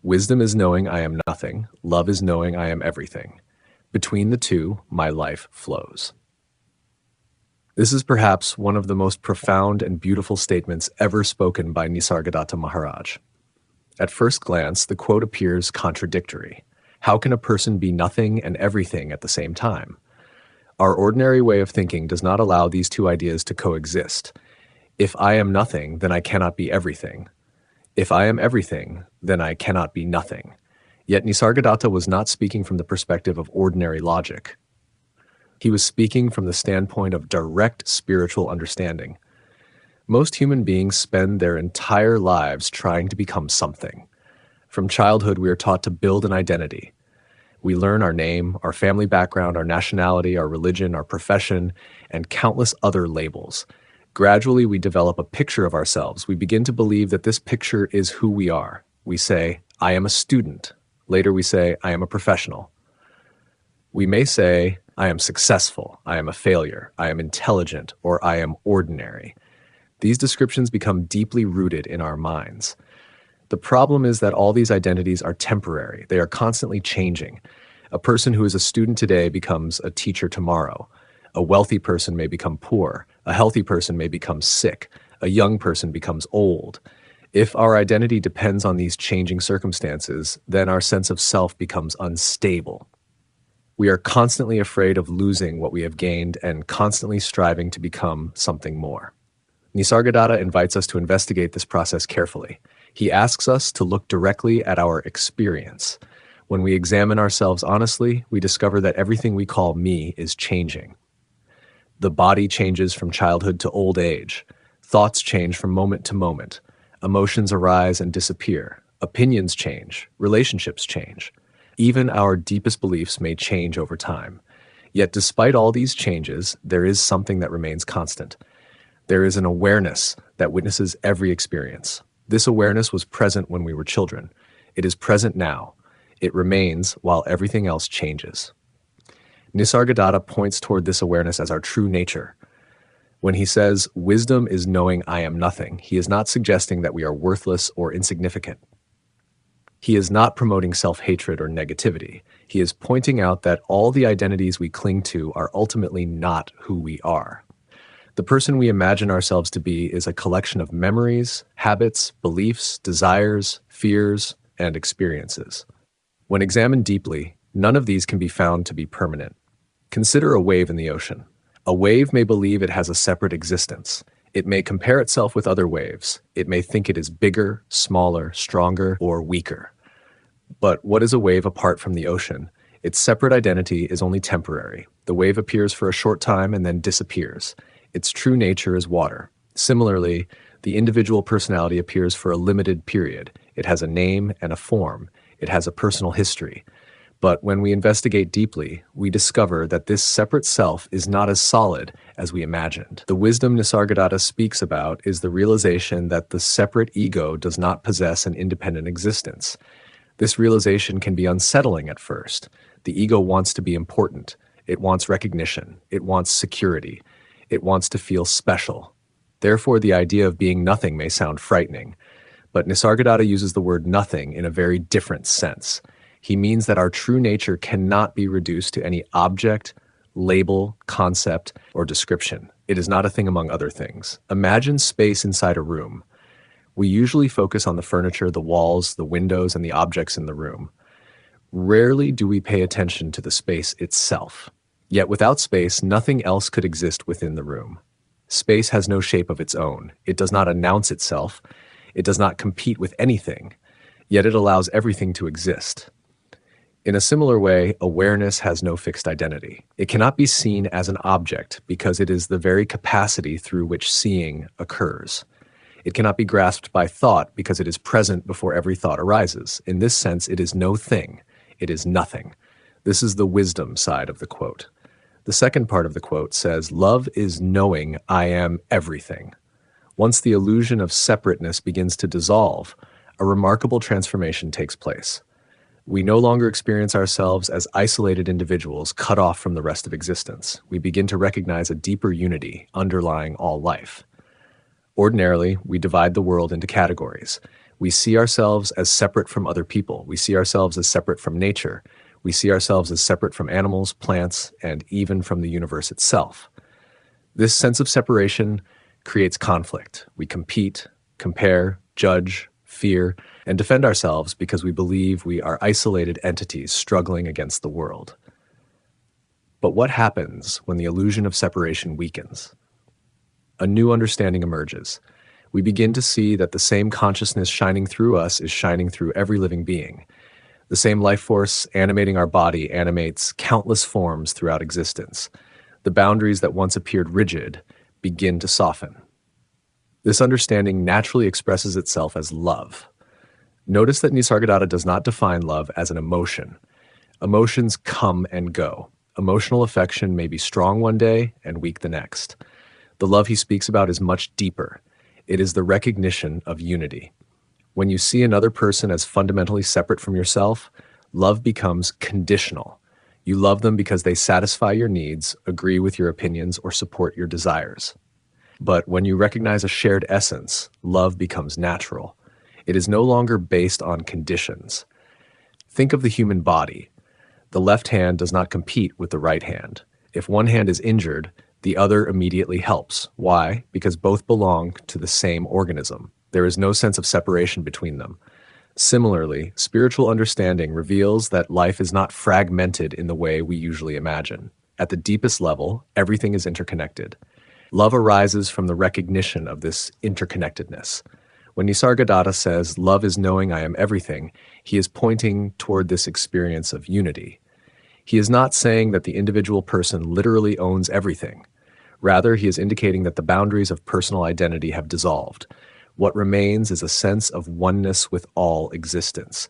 Wisdom is knowing I am nothing. Love is knowing I am everything. Between the two, my life flows. This is perhaps one of the most profound and beautiful statements ever spoken by Nisargadatta Maharaj. At first glance, the quote appears contradictory. How can a person be nothing and everything at the same time? Our ordinary way of thinking does not allow these two ideas to coexist. If I am nothing, then I cannot be everything. If I am everything, then I cannot be nothing. Yet Nisargadatta was not speaking from the perspective of ordinary logic. He was speaking from the standpoint of direct spiritual understanding. Most human beings spend their entire lives trying to become something. From childhood, we are taught to build an identity. We learn our name, our family background, our nationality, our religion, our profession, and countless other labels. Gradually, we develop a picture of ourselves. We begin to believe that this picture is who we are. We say, I am a student. Later we say, I am a professional. We may say, I am successful, I am a failure, I am intelligent, or I am ordinary. These descriptions become deeply rooted in our minds. The problem is that all these identities are temporary. They are constantly changing. A person who is a student today becomes a teacher tomorrow. A wealthy person may become poor. A healthy person may become sick. A young person becomes old. If our identity depends on these changing circumstances, then our sense of self becomes unstable. We are constantly afraid of losing what we have gained and constantly striving to become something more. Nisargadatta invites us to investigate this process carefully. He asks us to look directly at our experience. When we examine ourselves honestly, we discover that everything we call me is changing. The body changes from childhood to old age. Thoughts change from moment to moment. Emotions arise and disappear. Opinions change. Relationships change. Even our deepest beliefs may change over time. Yet despite all these changes, there is something that remains constant. There is an awareness that witnesses every experience. This awareness was present when we were children. It is present now. It remains while everything else changes. Nisargadatta points toward this awareness as our true nature. When he says, wisdom is knowing I am nothing, he is not suggesting that we are worthless or insignificant. He is not promoting self-hatred or negativity. He is pointing out that all the identities we cling to are ultimately not who we are. The person we imagine ourselves to be is a collection of memories, habits, beliefs, desires, fears, and experiences. When examined deeply, none of these can be found to be permanent. Consider a wave in the ocean. A wave may believe it has a separate existence. It may compare itself with other waves. It may think it is bigger, smaller, stronger, or weaker. But what is a wave apart from the ocean? Its separate identity is only temporary. The wave appears for a short time and then disappears. Its true nature is water. Similarly, the individual personality appears for a limited period. It has a name and a form. It has a personal history. But when we investigate deeply, we discover that this separate self is not as solid as we imagined. The wisdom Nisargadatta speaks about is the realization that the separate ego does not possess an independent existence. This realization can be unsettling at first. The ego wants to be important. It wants recognition. It wants security. It wants to feel special. Therefore, the idea of being nothing may sound frightening. But Nisargadatta uses the word nothing in a very different sense. He means that our true nature cannot be reduced to any object, label, concept, or description. It is not a thing among other things. Imagine space inside a room. We usually focus on the furniture, the walls, the windows, and the objects in the room. Rarely do we pay attention to the space itself. Yet without space, nothing else could exist within the room. Space has no shape of its own. It does not announce itself. It does not compete with anything. Yet it allows everything to exist. In a similar way, awareness has no fixed identity. It cannot be seen as an object because it is the very capacity through which seeing occurs. It cannot be grasped by thought because it is present before every thought arises. In this sense, it is no thing. It is nothing. This is the wisdom side of the quote. The second part of the quote says, love is knowing I am everything. Once the illusion of separateness begins to dissolve, a remarkable transformation takes place. We no longer experience ourselves as isolated individuals cut off from the rest of existence. We begin to recognize a deeper unity underlying all life. Ordinarily, we divide the world into categories. We see ourselves as separate from other people. We see ourselves as separate from nature. We see ourselves as separate from animals, plants, and even from the universe itself. This sense of separation creates conflict. We compete, compare, judge, fear, and defend ourselves because we believe we are isolated entities struggling against the world. But what happens when the illusion of separation weakens? A new understanding emerges. We begin to see that the same consciousness shining through us is shining through every living being. The same life force animating our body animates countless forms throughout existence. The boundaries that once appeared rigid begin to soften. This understanding naturally expresses itself as love. Notice that Nisargadatta does not define love as an emotion. Emotions come and go. Emotional affection may be strong one day and weak the next. The love he speaks about is much deeper. It is the recognition of unity. When you see another person as fundamentally separate from yourself, love becomes conditional. You love them because they satisfy your needs, agree with your opinions, or support your desires. But when you recognize a shared essence, love becomes natural. It is no longer based on conditions. Think of the human body. The left hand does not compete with the right hand. If one hand is injured, the other immediately helps. Why? Because both belong to the same organism. There is no sense of separation between them. Similarly, spiritual understanding reveals that life is not fragmented in the way we usually imagine. At the deepest level, everything is interconnected. Love arises from the recognition of this interconnectedness. When Nisargadatta says, "Love is knowing I am everything," he is pointing toward this experience of unity. He is not saying that the individual person literally owns everything. Rather, he is indicating that the boundaries of personal identity have dissolved. What remains is a sense of oneness with all existence.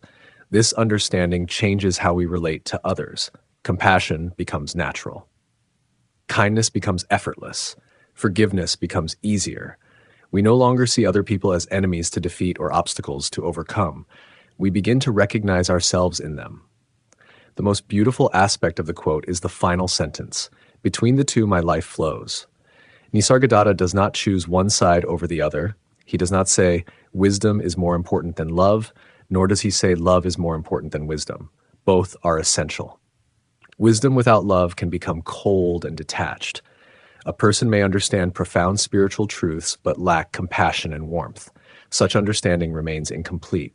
This understanding changes how we relate to others. Compassion becomes natural. Kindness becomes effortless. Forgiveness becomes easier. We no longer see other people as enemies to defeat or obstacles to overcome. We begin to recognize ourselves in them. The most beautiful aspect of the quote is the final sentence. "Between the two, my life flows." Nisargadatta does not choose one side over the other. He does not say wisdom is more important than love, nor does he say love is more important than wisdom. Both are essential. Wisdom without love can become cold and detached. A person may understand profound spiritual truths but lack compassion and warmth. Such understanding remains incomplete.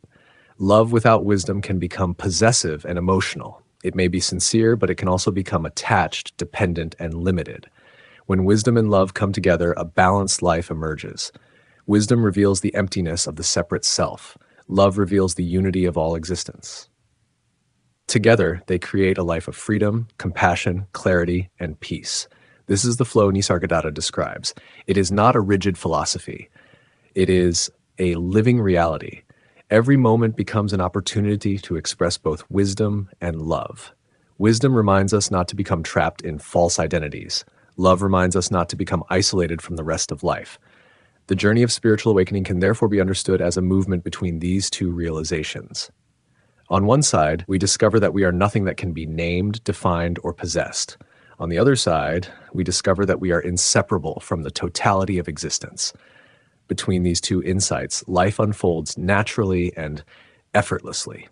Love without wisdom can become possessive and emotional. It may be sincere, but it can also become attached, dependent, and limited. When wisdom and love come together, a balanced life emerges. Wisdom reveals the emptiness of the separate self. Love reveals the unity of all existence. Together, they create a life of freedom, compassion, clarity, and peace. This is the flow Nisargadatta describes. It is not a rigid philosophy. It is a living reality. Every moment becomes an opportunity to express both wisdom and love. Wisdom reminds us not to become trapped in false identities. Love reminds us not to become isolated from the rest of life. The journey of spiritual awakening can therefore be understood as a movement between these two realizations. On one side, we discover that we are nothing that can be named, defined, or possessed. On the other side, we discover that we are inseparable from the totality of existence. Between these two insights, life unfolds naturally and effortlessly.